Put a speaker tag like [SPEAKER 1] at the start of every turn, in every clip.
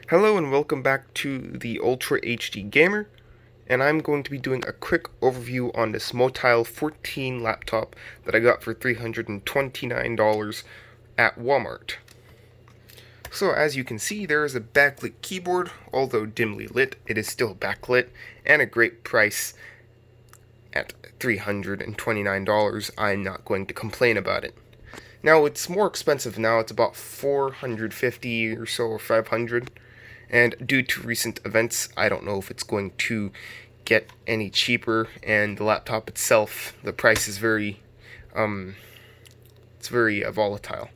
[SPEAKER 1] Hello and welcome back to the Ultra HD Gamer, and I'm going to be doing a quick overview on this Motile 14 laptop that I got for $329 at Walmart. So as you can see, there is a backlit keyboard. Although dimly lit, it is still backlit, and a great price at $329. I'm not going to complain about it. Now, it's more expensive now. It's about $450 or so, or $500. And due to recent events, I don't know if it's going to get any cheaper. And the laptop itself, the price is very volatile.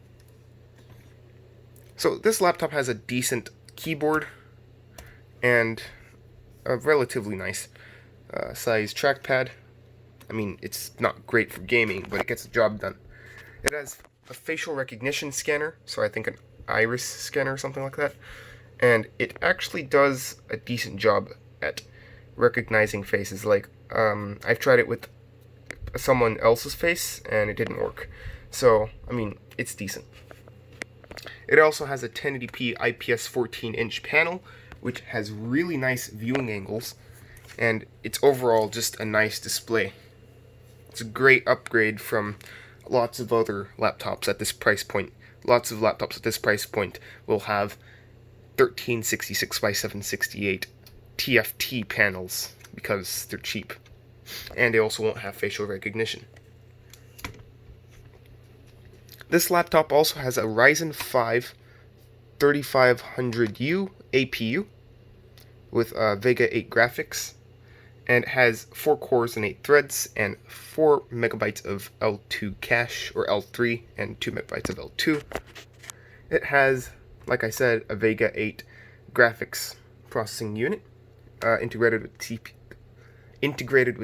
[SPEAKER 1] So this laptop has a decent keyboard and a relatively nice size trackpad. I mean, it's not great for gaming, but it gets the job done. It has a facial recognition scanner, so I think an iris scanner or something like that. And it actually does a decent job at recognizing faces. Like, I've tried it with someone else's face, and it didn't work. So, I mean, it's decent. It also has a 1080p IPS 14-inch panel, which has really nice viewing angles, and it's overall just a nice display. It's a great upgrade from lots of other laptops at this price point. Lots of laptops at this price point will have 1366 by 768 TFT panels because they're cheap, and they also won't have facial recognition. This laptop also has a Ryzen 5 3500U APU with Vega 8 graphics, and it has 4 cores and 8 threads and 4 megabytes of L2 cache, or L3, and 2 megabytes of L2. It has, like I said, a Vega 8 graphics processing unit integrated with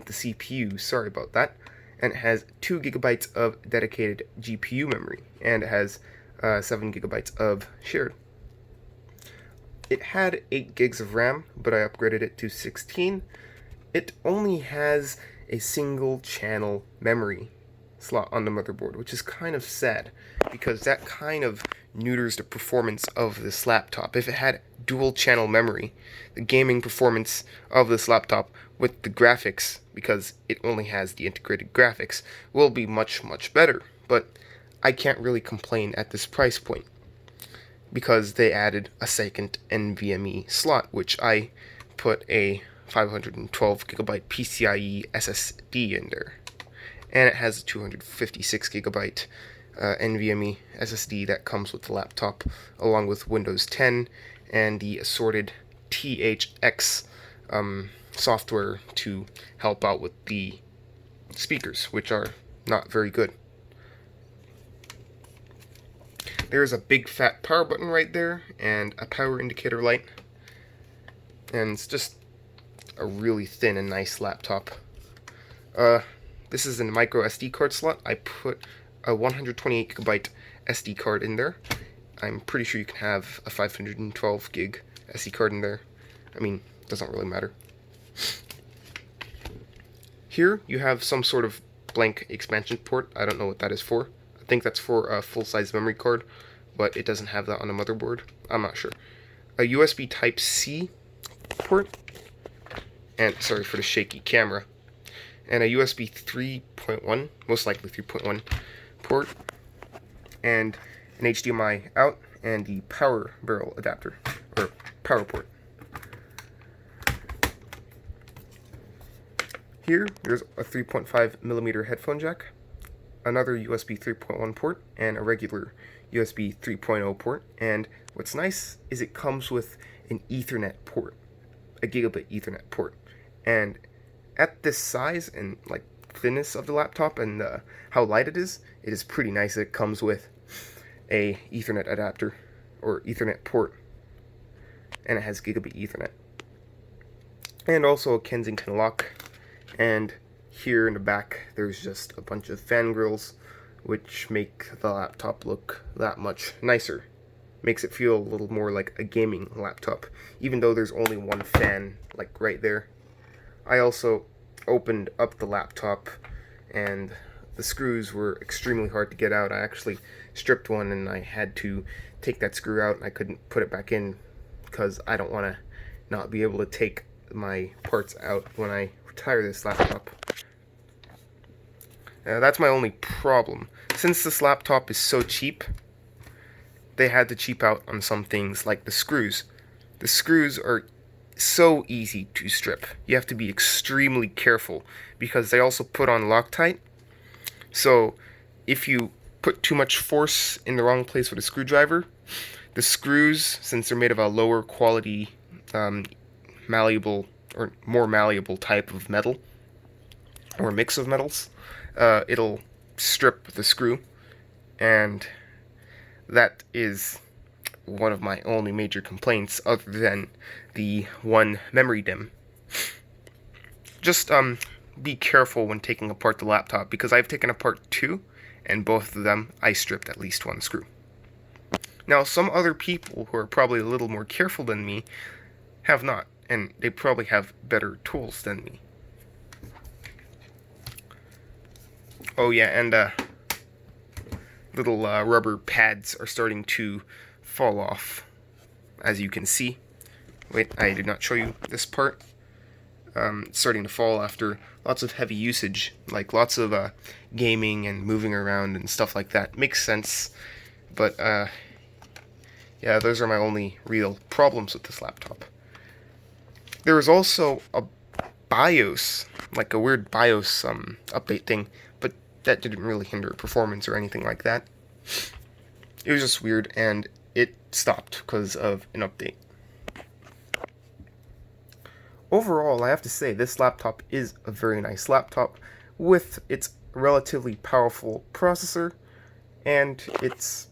[SPEAKER 1] the CPU. Sorry about that. And it has 2 gigabytes of dedicated GPU memory, and it has 7 gigabytes of shared. It had 8 gigs of RAM, but I upgraded it to 16. It only has a single channel memory slot on the motherboard, which is kind of sad, because that kind of neuters the performance of this laptop. If it had dual channel memory, the gaming performance of this laptop with the graphics, because it only has the integrated graphics, will be much better. But I can't really complain at this price point, because they added a second NVMe slot, which I put a 512 gigabyte PCIe SSD in there, and it has a 256 gigabyte NVMe SSD that comes with the laptop, along with Windows 10 and the assorted THX software to help out with the speakers, which are not very good. There's a big fat power button right there, and a power indicator light, and it's just a really thin and nice laptop. This is a micro SD card slot. I put a 128 gigabyte SD card in there. I'm pretty sure you can have a 512 gig SD card in there. I mean, it doesn't really matter. Here you have some sort of blank expansion port. I don't know what that is for. I think that's for a full-size memory card, but it doesn't have that on the motherboard. I'm not sure. A USB Type-C port, and sorry for the shaky camera, and a USB 3.1, most likely 3.1 port, and an HDMI out, and the power barrel adapter, or power port. Here, there's a 3.5mm headphone jack, another USB 3.1 port, and a regular USB 3.0 port. And what's nice is it comes with an Ethernet port, a gigabit Ethernet port. And at this size and like thinness of the laptop and how light it is pretty nice. It comes with a Ethernet adapter or Ethernet port, and it has gigabit Ethernet, and also a Kensington lock. And here in the back there's just a bunch of fan grills, which make the laptop look that much nicer. Makes it feel a little more like a gaming laptop, even though there's only one fan like right there. I also opened up the laptop, and the screws were extremely hard to get out. I actually stripped one, and I had to take that screw out, and I couldn't put it back in because I don't want to not be able to take my parts out when I retire this laptop. That's my only problem. Since this laptop is so cheap, they had to cheap out on some things like the screws. The screws are so easy to strip. You have to be extremely careful because they also put on Loctite. So if you put too much force in the wrong place with a screwdriver, the screws, since they're made of a lower quality malleable or more malleable type of metal or mix of metals, it'll strip the screw, and that is one of my only major complaints other than the one memory DIMM. Just be careful when taking apart the laptop, because I've taken apart two, and both of them I stripped at least one screw. Now, some other people who are probably a little more careful than me have not, and they probably have better tools than me. Oh yeah, and little rubber pads are starting to fall off, as you can see. Wait, I did not show you this part. It's starting to fall after lots of heavy usage, like lots of gaming and moving around and stuff like that. Makes sense, but yeah, those are my only real problems with this laptop. There was also a BIOS, like a weird BIOS update thing, but that didn't really hinder performance or anything like that. It was just weird, and it stopped because of an update. Overall, I have to say this laptop is a very nice laptop with its relatively powerful processor and its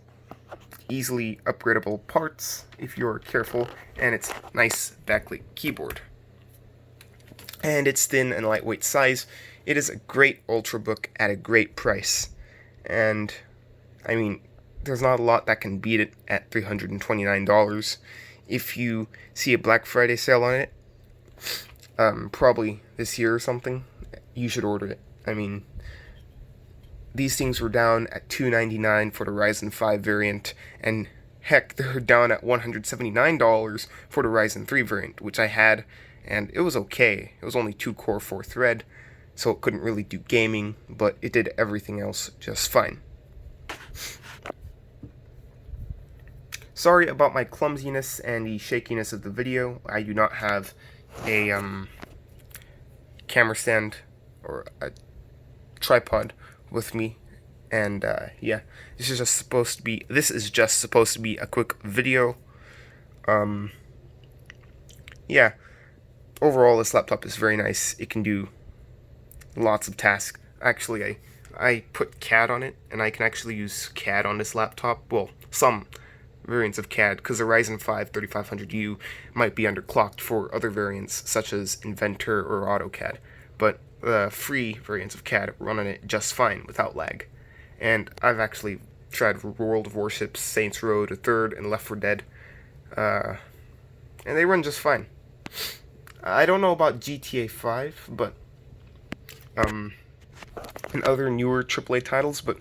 [SPEAKER 1] easily upgradable parts if you're careful, and its nice backlit keyboard. And its thin and lightweight size. It is a great ultrabook at a great price. And I mean, there's not a lot that can beat it at $329. If you see a Black Friday sale on it, probably this year or something, you should order it. I mean, these things were down at $299 for the Ryzen 5 variant, and heck, they're down at $179 for the Ryzen 3 variant, which I had, and it was okay. It was only 2-core 4-thread, so it couldn't really do gaming, but it did everything else just fine. Sorry about my clumsiness and the shakiness of the video. I do not have a camera stand or a tripod with me, and yeah, this is just supposed to be a quick video. Yeah, overall this laptop is very nice. It can do lots of tasks. Actually, I put CAD on it, and I can actually use CAD on this laptop. Well, some variants of CAD, because the Ryzen 5 3500U might be underclocked for other variants such as Inventor or AutoCAD, but the free variants of CAD run on it just fine without lag. And I've actually tried World of Warships, Saints Row the Third, and Left 4 Dead, and they run just fine. I don't know about GTA 5, but and other newer AAA titles, but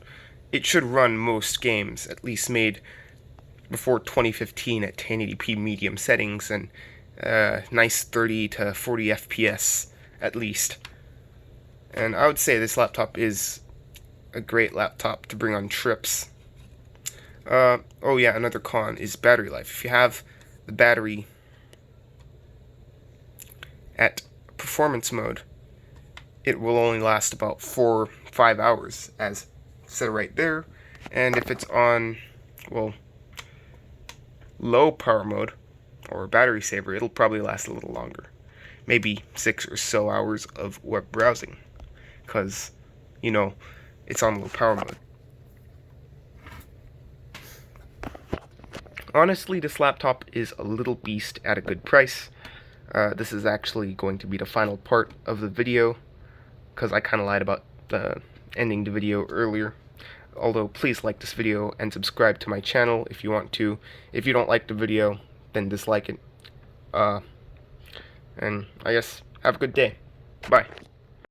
[SPEAKER 1] it should run most games, at least made before 2015 at 1080p medium settings and nice 30 to 40 FPS at least. And I would say this laptop is a great laptop to bring on trips. Oh yeah, another con is battery life. If you have the battery at performance mode, it will only last about 4-5 hours, as said right there. And if it's on, well, low power mode or battery saver, it'll probably last a little longer, maybe 6 or so hours of web browsing, because you know it's on low power mode. Honestly, this laptop is a little beast at a good price. This is actually going to be the final part of the video, because I kind of lied about ending the video earlier. Although, please like this video and subscribe to my channel if you want to. If you don't like the video, then dislike it. And I guess, have a good day. Bye.